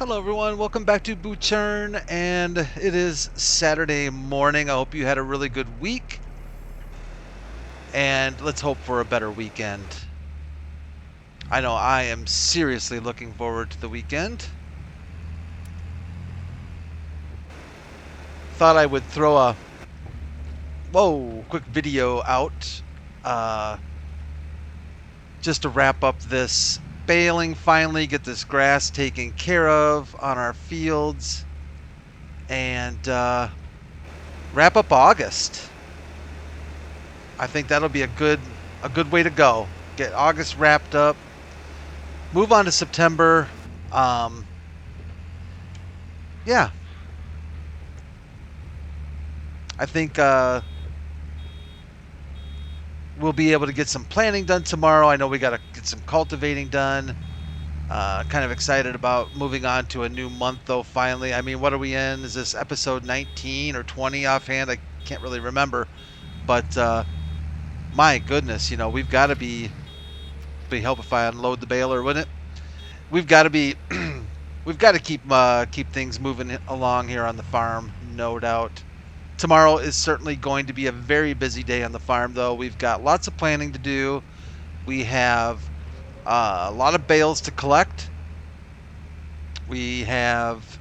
Hello everyone, welcome back to Boochurn, and it is Saturday morning. I hope you had a really good week, and let's hope for a better weekend. I know I am seriously looking forward to the weekend. Thought I would throw a quick video out uh, just to wrap up this baling, finally get this grass taken care of on our fields, and wrap up August. I think that'll be a good way to go. Get August wrapped up. Move on to September. Um, yeah, I think we'll be able to get some planting done tomorrow. I know we got to get some cultivating done. Kind of excited about moving on to a new month, though, finally. I mean, what are we in? Is this episode 19 or 20 offhand? I can't really remember. But my goodness, we've got to be help if I unload the baler, wouldn't it? We've got to be we've got to keep things moving along here on the farm, no doubt. Tomorrow is certainly going to be a very busy day on the farm, though. We've got lots of planning to do. We have a lot of bales to collect. We have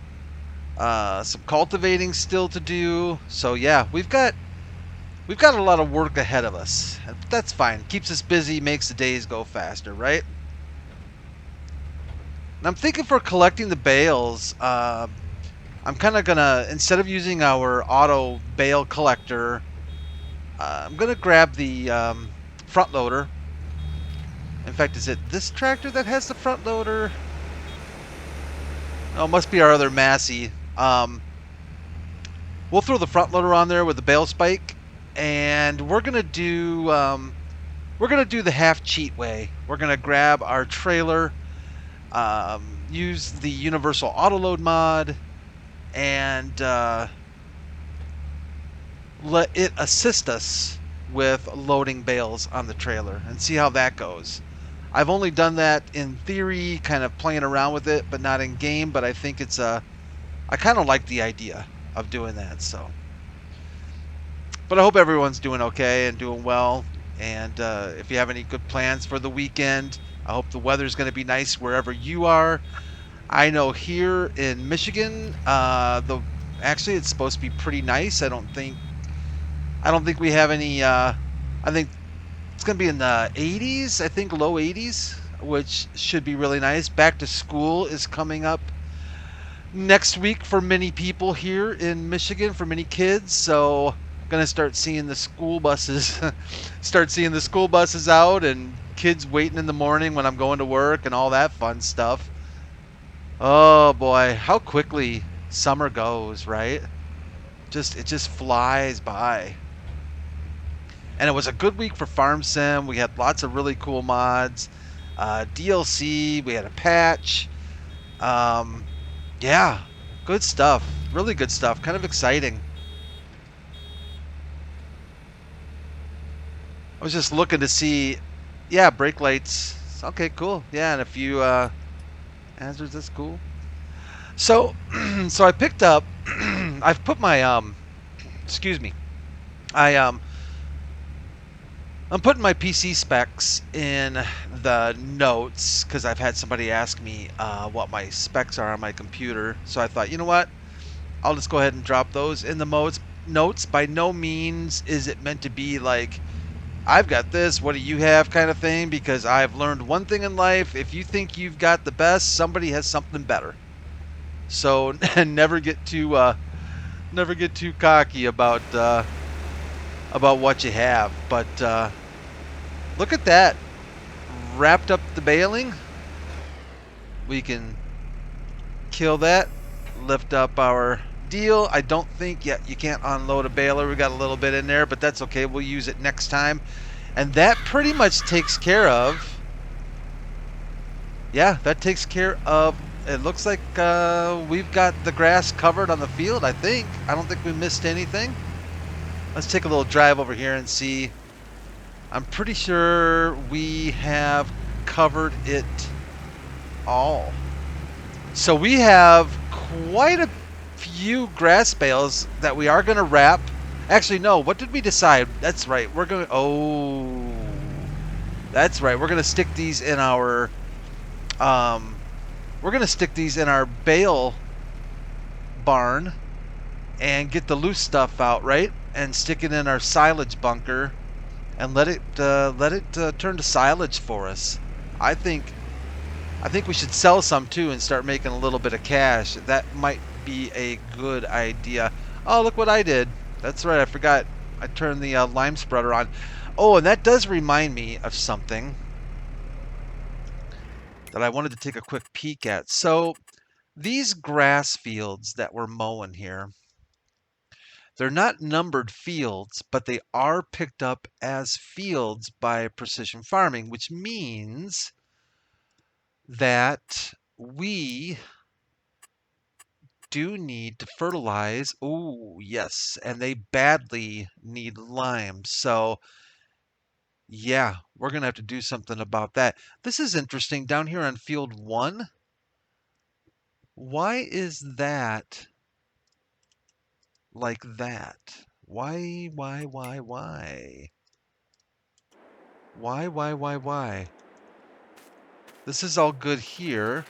some cultivating still to do. So yeah, we've got a lot of work ahead of us. That's fine. Keeps us busy, makes the days go faster, right? And I'm thinking for collecting the bales, I'm kind of gonna, instead of using our auto bale collector, I'm gonna grab the front loader. In fact, is it this tractor that has the front loader? Oh, it must be our other Massey. We'll throw the front loader on there with the bale spike, and we're gonna do the half cheat way. We're gonna grab our trailer, use the universal auto load mod, and let it assist us with loading bales on the trailer and see how that goes. I've only done that in theory, kind of playing around with it, but not in game. But I think I kind of like the idea of doing that. So, but I hope everyone's doing okay and doing well. And if you have any good plans for the weekend, I hope the weather's going to be nice wherever you are. I know here in Michigan, actually it's supposed to be pretty nice. I don't think we have any. I think it's going to be in the 80s. I think low 80s, which should be really nice. Back to school is coming up next week for many people here in Michigan, for many kids. So going to start seeing the school buses, out, and kids waiting in the morning when I'm going to work and all that fun stuff. Oh boy, how quickly summer goes, right? It just flies by. And it was a good week for Farm Sim. We had lots of really cool mods, DLC. We had a patch. Yeah, good stuff. Really good stuff. Kind of exciting. I was just looking to see. Yeah, brake lights. Okay, cool. Yeah, and a few hazards. That's cool. So, so I picked up. I've put my excuse me. I I'm putting my PC specs in the notes because I've had somebody ask me what my specs are on my computer. So I thought, you know what? I'll just go ahead and drop those in the notes. By no means is it meant to be like, I've got this, what do you have kind of thing, because I've learned one thing in life. If you think you've got the best, somebody has something better. So never get too cocky about what you have. But look at that. Wrapped up the baling. We can kill that. Lift up our deal. I don't think yet you can't unload a baler. We got a little bit in there, but that's okay. We'll use it next time. And that pretty much takes care of. Yeah, that takes care of. It looks like we've got the grass covered on the field, I think. I don't think we missed anything. Let's take a little drive over here and see. I'm pretty sure we have covered it all. So we have quite a few grass bales that we are going to wrap. Actually, no. What did we decide? That's right. We're going to. Oh, that's right. We're going to stick these in our. Um, we're going to stick these in our bale barn and get the loose stuff out, right? And stick it in our silage bunker and let it turn to silage for us. I think we should sell some too and start making a little bit of cash. That might be a good idea. Oh, look what I did. That's right. I forgot. I turned the lime spreader on. Oh, and that does remind me of something that I wanted to take a quick peek at. So these grass fields that we're mowing here, they're not numbered fields, but they are picked up as fields by Precision Farming, which means that we do need to fertilize. Oh, yes, and they badly need lime. So, yeah, we're going to have to do something about that. This is interesting. Down here on field 1, why is that like that? Why? Why? This is all good here.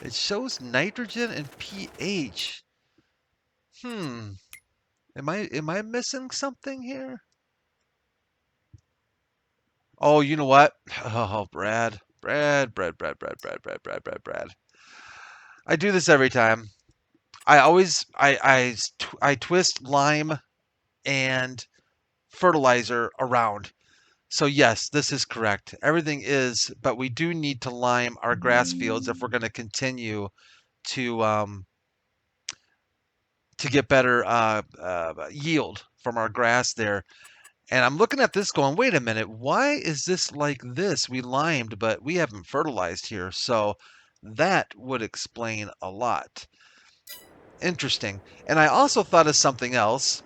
It shows nitrogen and pH. Am I missing something here? Oh, you know what? Oh, Brad. I do this every time. I always I twist lime and fertilizer around. So yes, this is correct. Everything is, but we do need to lime our grass fields if we're going to continue to get better yield from our grass there. And I'm looking at this going, wait a minute, why is this like this? We limed, but we haven't fertilized here. So that would explain a lot. Interesting. And I also thought of something else.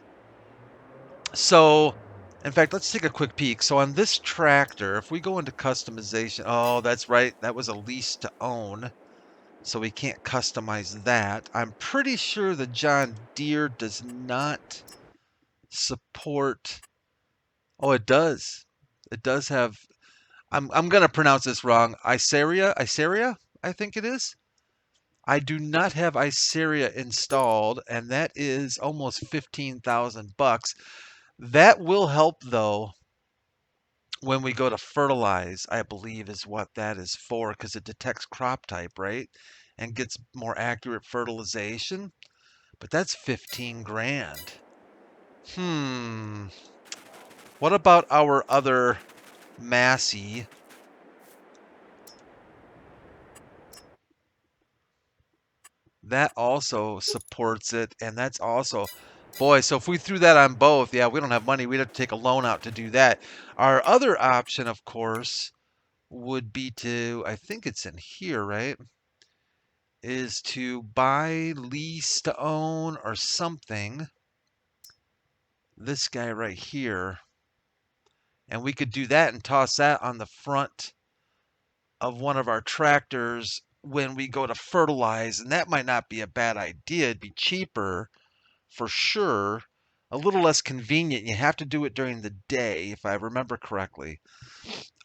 So, in fact, let's take a quick peek. So on this tractor, if we go into customization, oh, that's right. That was a lease to own. So we can't customize that. I'm pretty sure the John Deere does not support. Oh, it does. It does have. I'm gonna pronounce this wrong. Iseria, I think it is. I do not have Iseria installed, and that is almost 15,000 bucks. That will help though when we go to fertilize, I believe is what that is for, because it detects crop type, right? And gets more accurate fertilization. But that's 15 grand. What about our other Massey? That also supports it, and that's also, boy, so if we threw that on both, yeah, we don't have money. We'd have to take a loan out to do that. Our other option, of course, would be to, I think it's in here, right? Is to buy, lease to own, or something. This guy right here. And we could do that and toss that on the front of one of our tractors when we go to fertilize. And that might not be a bad idea. It'd be cheaper for sure. A little less convenient. You have to do it during the day, if I remember correctly.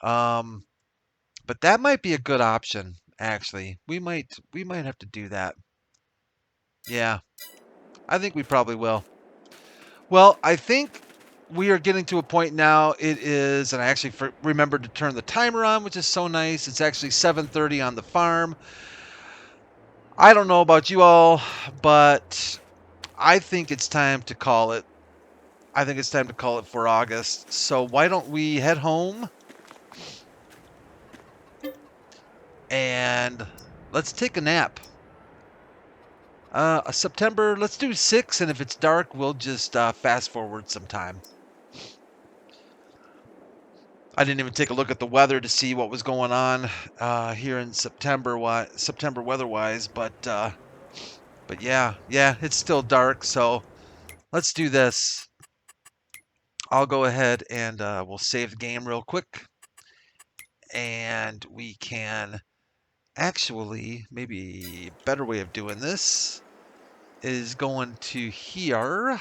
But that might be a good option, actually. We might have to do that. Yeah, I think we probably will. Well, I think we are getting to a point now. It is, and I actually remembered to turn the timer on, which is so nice. It's actually 7:30 on the farm. I don't know about you all, but I think it's time to call it. I think it's time to call it for August. So why don't we head home and let's take a nap. September, let's do 6, and if it's dark, we'll just fast forward some time. I didn't even take a look at the weather to see what was going on here in September weather-wise, but yeah, it's still dark, so let's do this. I'll go ahead and we'll save the game real quick, and we can actually, maybe a better way of doing this is going to here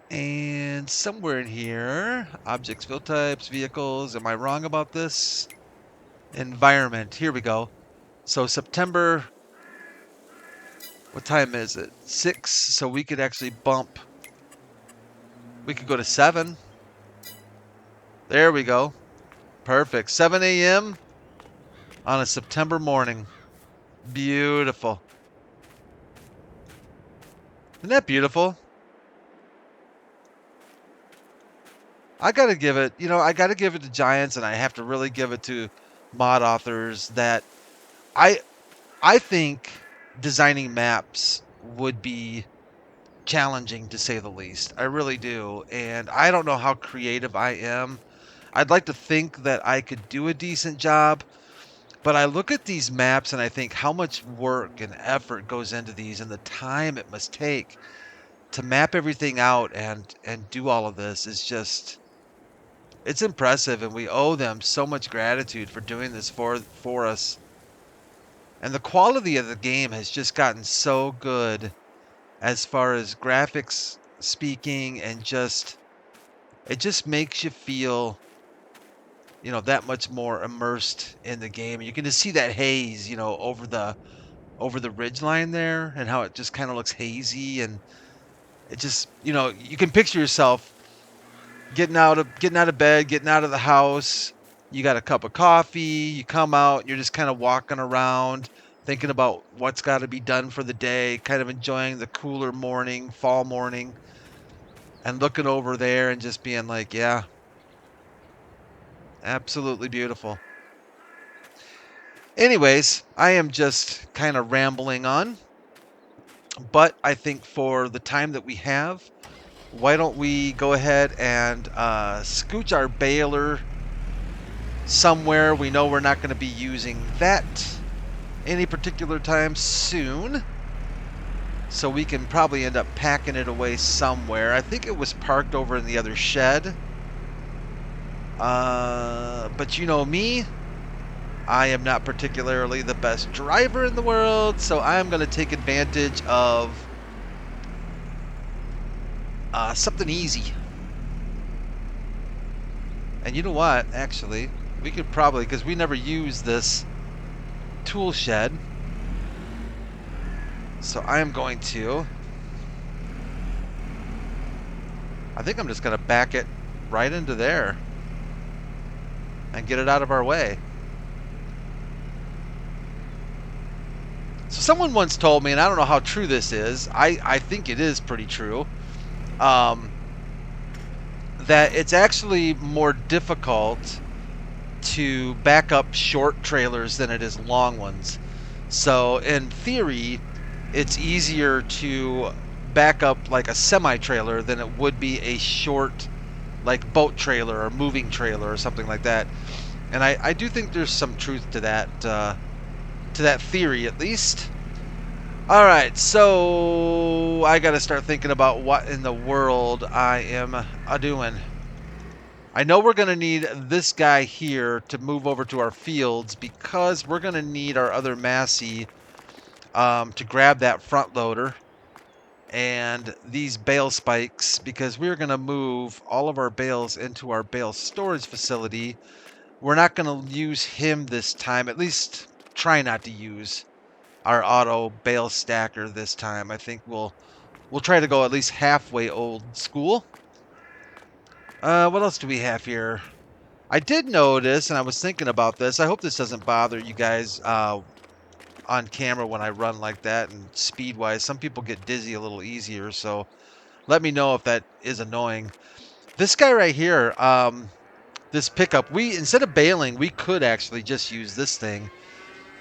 and somewhere in here, objects, field types, vehicles. Am I wrong about this? Environment. Here we go. So September, what time is it? 6. So we could actually bump. We could go to 7. There we go. Perfect. 7 a.m. on a September morning. Beautiful. Isn't that beautiful? I got to give it, I got to give it to Giants, and I have to really give it to mod authors that I I think designing maps would be challenging to say the least. I really do. And I don't know how creative I am. I'd like to think that I could do a decent job, but I look at these maps and I think how much work and effort goes into these and the time it must take to map everything out and do all of this is just it's impressive, and we owe them so much gratitude for doing this for us. And the quality of the game has just gotten so good as far as graphics speaking, and just it just makes you feel that much more immersed in the game. You can just see that haze over the ridge line there, and how it just kind of looks hazy, and it just you can picture yourself getting out of bed, getting out of the house. You got a cup of coffee, you come out, you're just kind of walking around, thinking about what's got to be done for the day, kind of enjoying the cooler morning, fall morning, and looking over there and just being like, yeah, absolutely beautiful. Anyways, I am just kind of rambling on, but I think for the time that we have, why don't we go ahead and scooch our baler somewhere. We know we're not going to be using that any particular time soon, so we can probably end up packing it away somewhere. I think it was parked over in the other shed. But you know me, I am not particularly the best driver in the world, so I'm going to take advantage of something easy. And you know what, actually, we could probably, because we never use this tool shed, so I am going to, I think I'm just going to back it right into there and get it out of our way. So someone once told me, and I don't know how true this is, I think it is pretty true, that it's actually more difficult to back up short trailers than it is long ones. So in theory, it's easier to back up like a semi-trailer than it would be a short like boat trailer or moving trailer or something like that. And I do think there's some truth to that theory at least. All right, so I got to start thinking about what in the world I am doing. I know we're going to need this guy here to move over to our fields, because we're going to need our other Massey to grab that front loader and these bale spikes, because we're going to move all of our bales into our bale storage facility. We're not going to use him this time, at least try not to use our auto bale stacker this time. I think we'll try to go at least halfway old school. What else do we have here? I did notice, and I was thinking about this. I hope this doesn't bother you guys on camera when I run like that and speed-wise. Some people get dizzy a little easier, so let me know if that is annoying. This guy right here, this pickup, instead of baling, we could actually just use this thing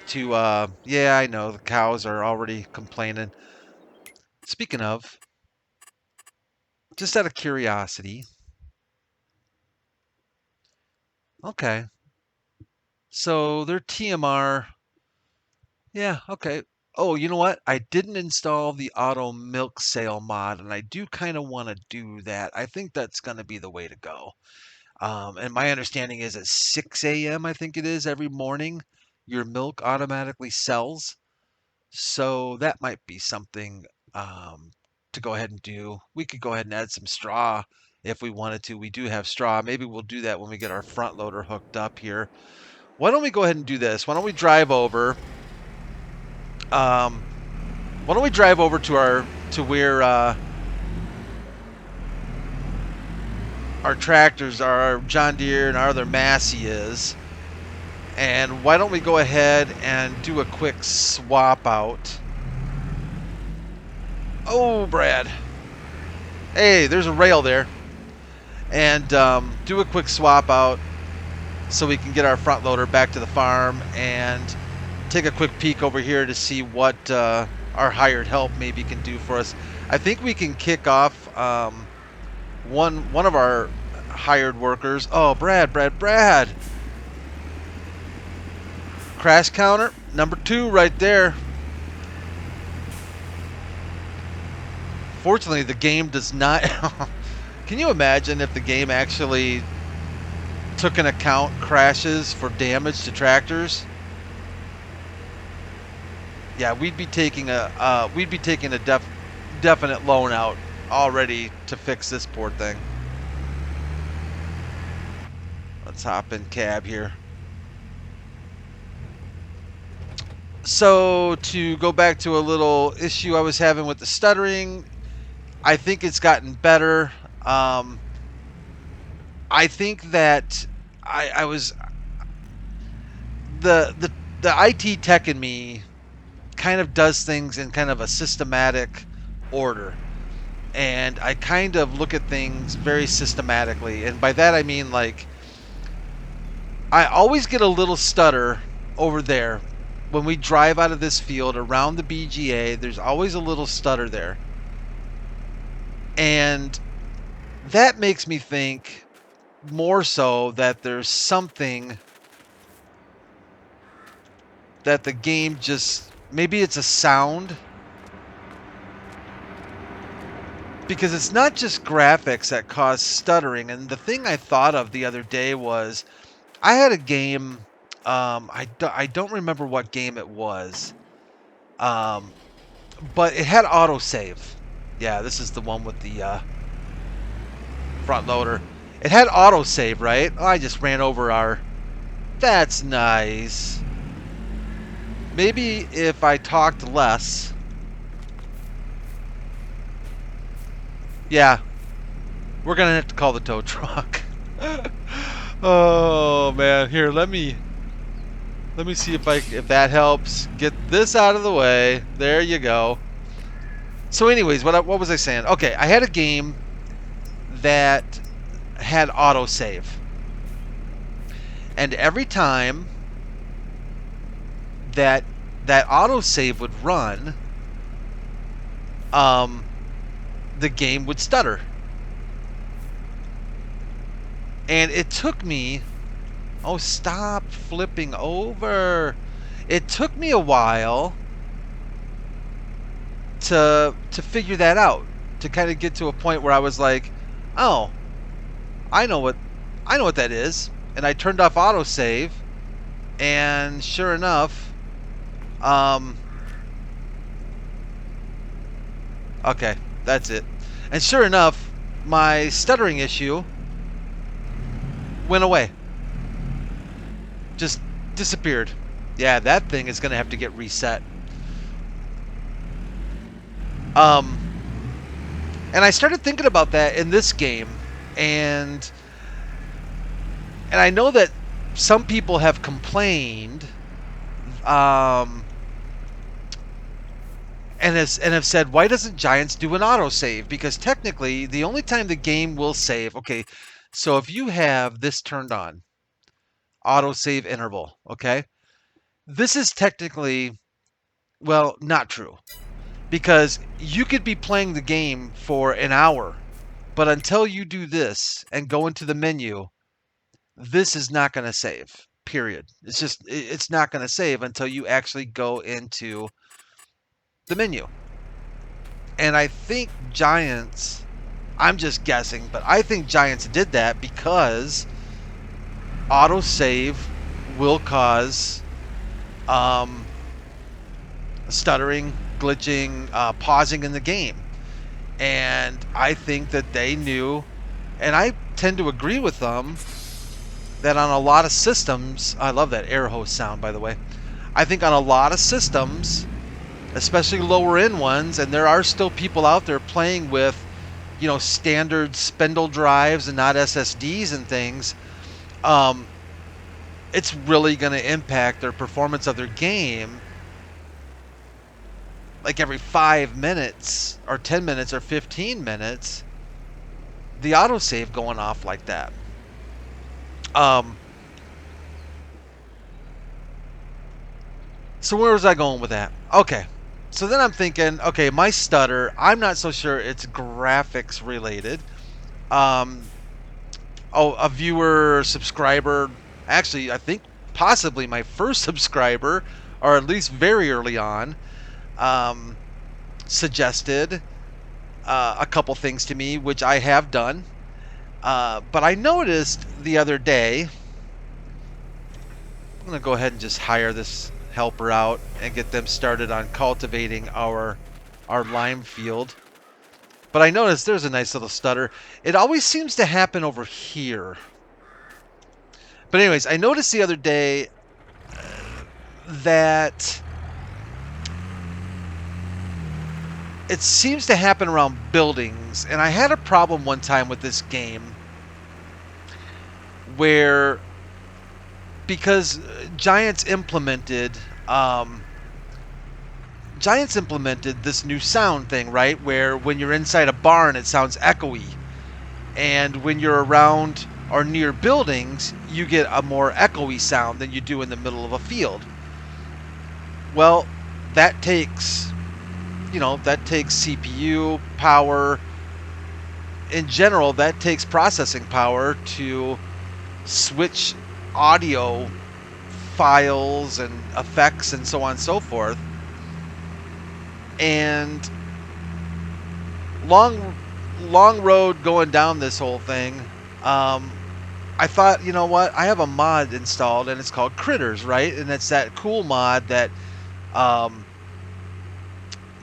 to, yeah, I know, the cows are already complaining. Speaking of, just out of curiosity, okay, so their TMR, yeah, okay. Oh, you know what? I didn't install the auto milk sale mod, and I do kind of want to do that. I think that's going to be the way to go. And my understanding is at 6 a.m., I think it is, every morning, your milk automatically sells. So that might be something to go ahead and do. We could go ahead and add some straw if we wanted to. We do have straw. Maybe we'll do that when we get our front loader hooked up here. Why don't we go ahead and do this? Why don't we drive over? Um, why don't we drive over to where our tractors, our John Deere and our other Massey is, and why don't we go ahead and do a quick swap out? Oh, Brad. Hey, there's a rail there. And do a quick swap out so we can get our front loader back to the farm and take a quick peek over here to see what our hired help maybe can do for us. I think we can kick off one of our hired workers. Oh, Brad. Crash counter, number 2 right there. Fortunately, the game does not... Can you imagine if the game actually took into account crashes for damage to tractors? Yeah, we'd be taking a definite loan out already to fix this poor thing. Let's hop in cab here. So to go back to a little issue I was having with the stuttering, I think it's gotten better. I think that I was the IT tech in me kind of does things in kind of a systematic order, and I kind of look at things very systematically, and by that I mean, like, I always get a little stutter over there when we drive out of this field around the BGA. There's always a little stutter there, and that makes me think more so that there's something that the game just, maybe it's a sound, because it's not just graphics that cause stuttering. And the thing I thought of the other day was I had a game, I don't remember what game it was, but it had autosave. Yeah, this is the one with the front loader. It had autosave, right? Oh, I just ran over our... That's nice. Maybe if I talked less... Yeah, we're gonna have to call the tow truck. Oh man, here, let me see if that helps. Get this out of the way. There you go. So anyways, what was I saying? Okay, I had a game that had autosave, and every time that autosave would run, the game would stutter. And it took me... Oh, stop flipping over. It took me a while to figure that out, to kind of get to a point where I was like, oh, I know what that is. And I turned off autosave, and sure enough, okay, that's it. And sure enough, my stuttering issue went away. Just disappeared. Yeah, that thing is going to have to get reset. And I started thinking about that in this game, and I know that some people have complained, and have said, why doesn't Giants do an autosave? Because technically, the only time the game will save... Okay, so if you have this turned on, autosave interval, okay? This is technically, well, not true. Because you could be playing the game for an hour, but until you do this and go into the menu, this is not going to save, period. It's not going to save until you actually go into the menu. And I think Giants, I'm just guessing, but I think Giants did that because autosave will cause um, stuttering, glitching, pausing in the game. And I think that they knew, and I tend to agree with them, that on a lot of systems, I love that air hose sound, by the way. I think on a lot of systems, especially lower end ones, and there are still people out there playing with, standard spindle drives and not SSDs and things, it's really going to impact their performance of their game. Like every 5 minutes or 10 minutes or 15 minutes, the autosave going off like that. So where was I going with that? Okay. So then I'm thinking, okay, my stutter, I'm not so sure it's graphics related. Um, a viewer, subscriber, actually, I think possibly my first subscriber, or at least very early on, um, suggested a couple things to me, which I have done. But I noticed the other day, I'm going to go ahead and just hire this helper out and get them started on cultivating our lime field. But I noticed there's a nice little stutter. It always seems to happen over here. But anyways, I noticed the other day that it seems to happen around buildings. And I had a problem one time with this game where, because Giants implemented this new sound thing, right? Where when you're inside a barn, it sounds echoey. And when you're around or near buildings, you get a more echoey sound than you do in the middle of a field. Well, that takes CPU power. In general, that takes processing power to switch audio files and effects and so on and so forth. And long road going down this whole thing, I thought, you know what, I have a mod installed and it's called Critters, right? And it's that cool mod that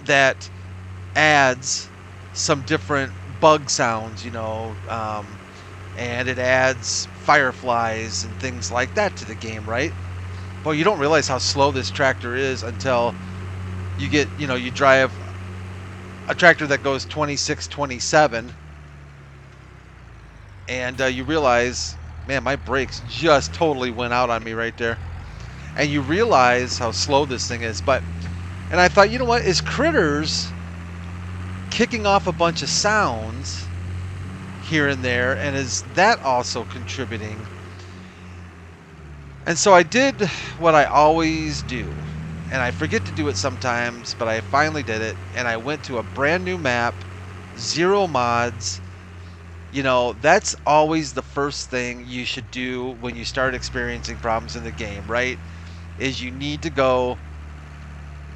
that adds some different bug sounds, and it adds fireflies and things like that to the game, right? Well, you don't realize how slow this tractor is until you get, you drive a tractor that goes 26, 27, and you realize, man, my brakes just totally went out on me right there. And you realize how slow this thing is. And I thought, you know what, is Critters kicking off a bunch of sounds here and there, and is that also contributing? And so I did what I always do, and I forget to do it sometimes, but I finally did it, and I went to a brand new map, 0 mods. That's always the first thing you should do when you start experiencing problems in the game, right? Is you need to go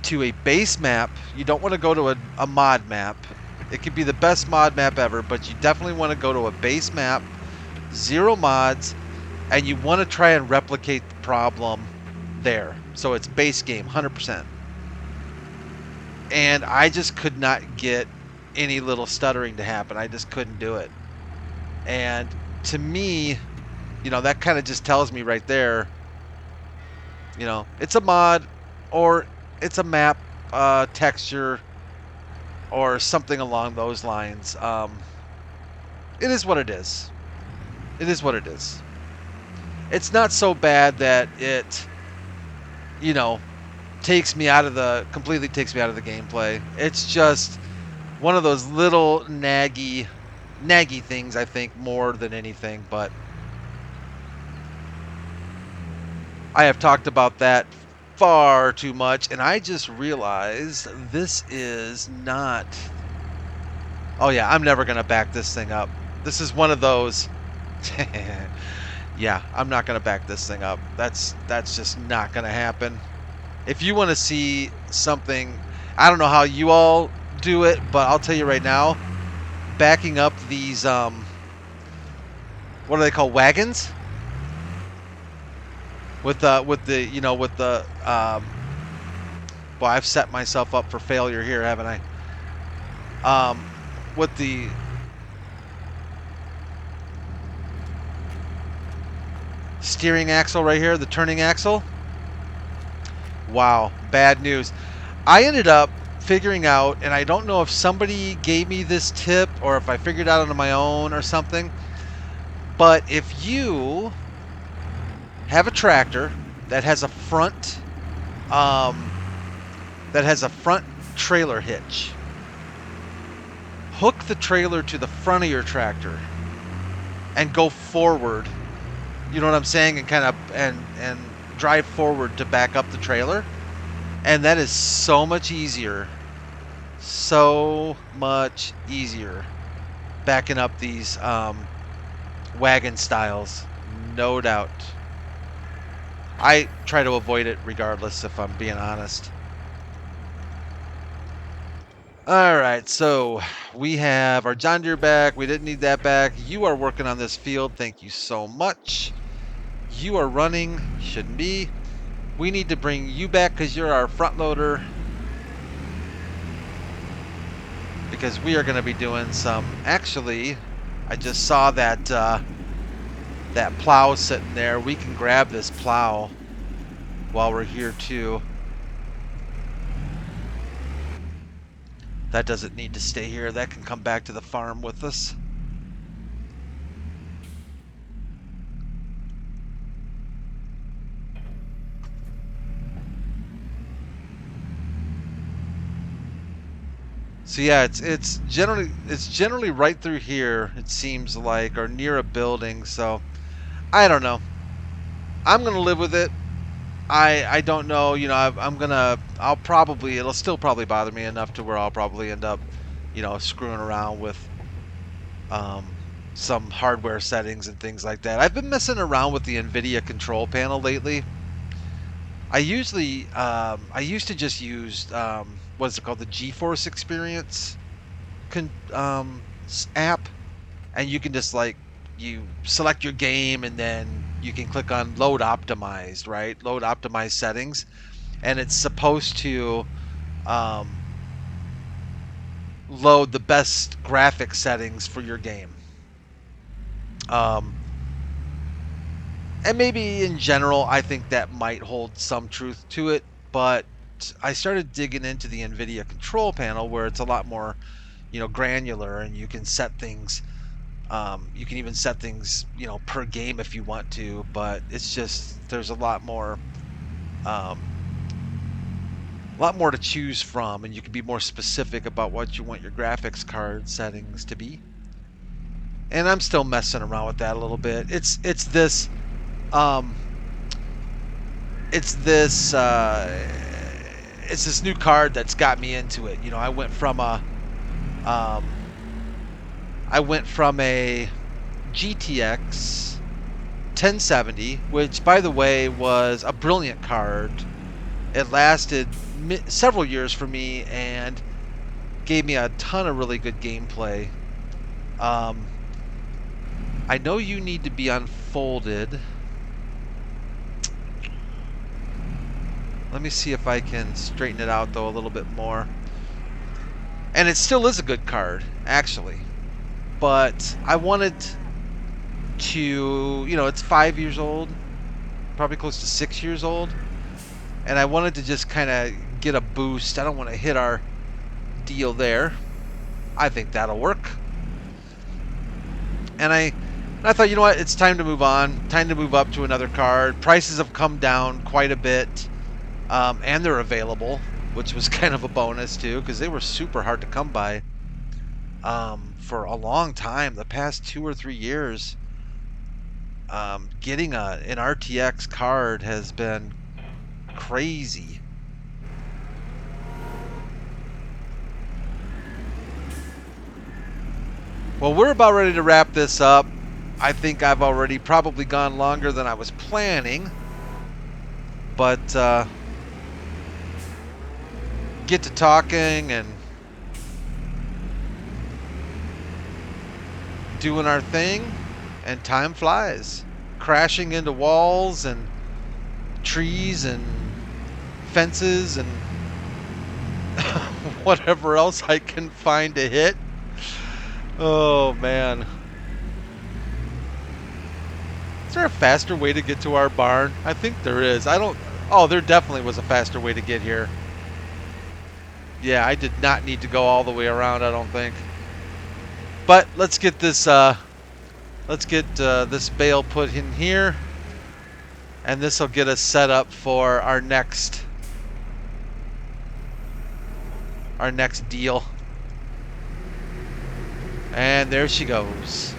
to a base map. You don't want to go to a mod map. It could be the best mod map ever, but you definitely want to go to a base map, 0 mods, and you want to try and replicate the problem there. So it's base game, 100%. And I just could not get any little stuttering to happen. I just couldn't do it. And to me, that kind of just tells me right there, it's a mod or it's a map texture or something along those lines. It is what it is. It is what it is. It's not so bad that it, completely takes me out of the gameplay. It's just one of those little naggy things, I think, more than anything. But I have talked about that far too much, and I just realized this is not... Oh yeah, I'm never gonna back this thing up. This is one of those... Yeah, I'm not gonna back this thing up. That's just not gonna happen. If you want to see something, I don't know how you all do it, but I'll tell you right now, backing up these what do they call, wagons? With the you know, with the well, I've set myself up for failure here, haven't I? With the steering axle right here, the turning axle. Wow, bad news. I ended up figuring out, and I don't know if somebody gave me this tip or if I figured out on my own or something, but if you have a tractor that has a front trailer hitch, hook the trailer to the front of your tractor and go forward, you know what I'm saying, and kind of and drive forward to back up the trailer, and that is so much easier backing up these wagon styles, no doubt. I try to avoid it regardless, if I'm being honest. Alright, so we have our John Deere back. We didn't need that back. You are working on this field. Thank you so much. You are running. Shouldn't be. We need to bring you back because you're our front loader. Because we are going to be doing some... Actually, I just saw that that plow sitting there. We can grab this plow while we're here too. That doesn't need to stay here. That can come back to the farm with us. So yeah, it's generally right through here, it seems like, or near a building. So I don't know. I'm gonna live with it. I don't know. You know, it'll still probably bother me enough to where I'll probably end up, you know, screwing around with some hardware settings and things like that. I've been messing around with the NVIDIA control panel lately. I used to just use what's it called, the GeForce Experience app, and you can just you select your game and then you can click on load optimized, right? Load optimized settings, and it's supposed to load the best graphic settings for your game. And maybe in general, I think that might hold some truth to it, but I started digging into the NVIDIA control panel where it's a lot more, you know, granular, and you can set things. You can even set things, you know, per game if you want to, but it's just there's a lot more to choose from, and you can be more specific about what you want your graphics card settings to be. And I'm still messing around with that a little bit. It's this new card that's got me into it. You know, I went from a GTX 1070, which, by the way, was a brilliant card. It lasted several years for me and gave me a ton of really good gameplay. I know you need to be unfolded. Let me see if I can straighten it out, though, a little bit more. And it still is a good card, actually. But I wanted to, you know, it's 5 years old, probably close to 6 years old. And I wanted to just kind of get a boost. I don't want to hit our deal there. I think that'll work. And I thought, you know what, it's time to move on. Time to move up to another card. Prices have come down quite a bit. And they're available, which was kind of a bonus too, because they were super hard to come by for a long time. The past 2 or 3 years, getting an RTX card has been crazy. Well, we're about ready to wrap this up. I think I've already probably gone longer than I was planning, but get to talking and doing our thing, and time flies. Crashing into walls and trees and fences and whatever else I can find to hit. Oh man. Is there a faster way to get to our barn? I think there is. I don't. Oh, there definitely was a faster way to get here. Yeah, I did not need to go all the way around, I don't think. But let's get this this bale put in here, and this will get us set up for our next deal. And there she goes.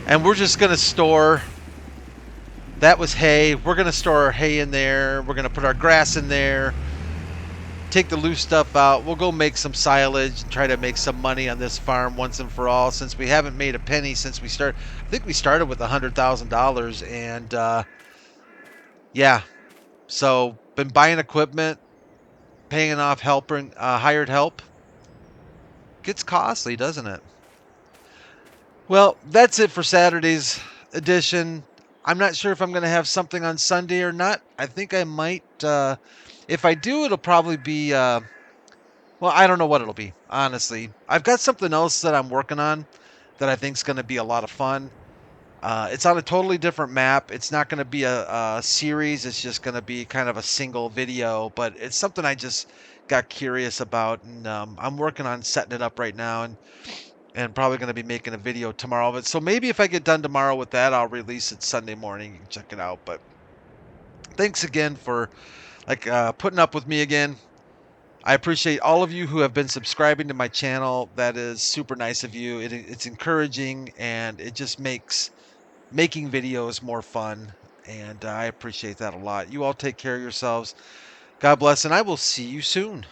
And we're just gonna store. That was hay. We're gonna store our hay in there. We're gonna put our grass in there. Take the loose stuff out. We'll go make some silage and try to make some money on this farm once and for all, since we haven't made a penny since we started. I think we started with $100,000, and yeah, so been buying equipment, paying off hired help. Gets costly, doesn't it? Well, that's it for Saturday's edition. I'm not sure if I'm going to have something on Sunday or not. I think I might. If I do, it'll probably be. Well, I don't know what it'll be, honestly. I've got something else that I'm working on that I think is going to be a lot of fun. It's on a totally different map. It's not going to be a series. It's just going to be kind of a single video, but it's something I just got curious about, and I'm working on setting it up right now, and probably going to be making a video tomorrow of it. So maybe if I get done tomorrow with that, I'll release it Sunday morning. You can check it out. But thanks again for putting up with me again. I appreciate all of you who have been subscribing to my channel. That is super nice of you. It's encouraging, and it just makes making videos more fun. And I appreciate that a lot. You all take care of yourselves. God bless, and I will see you soon.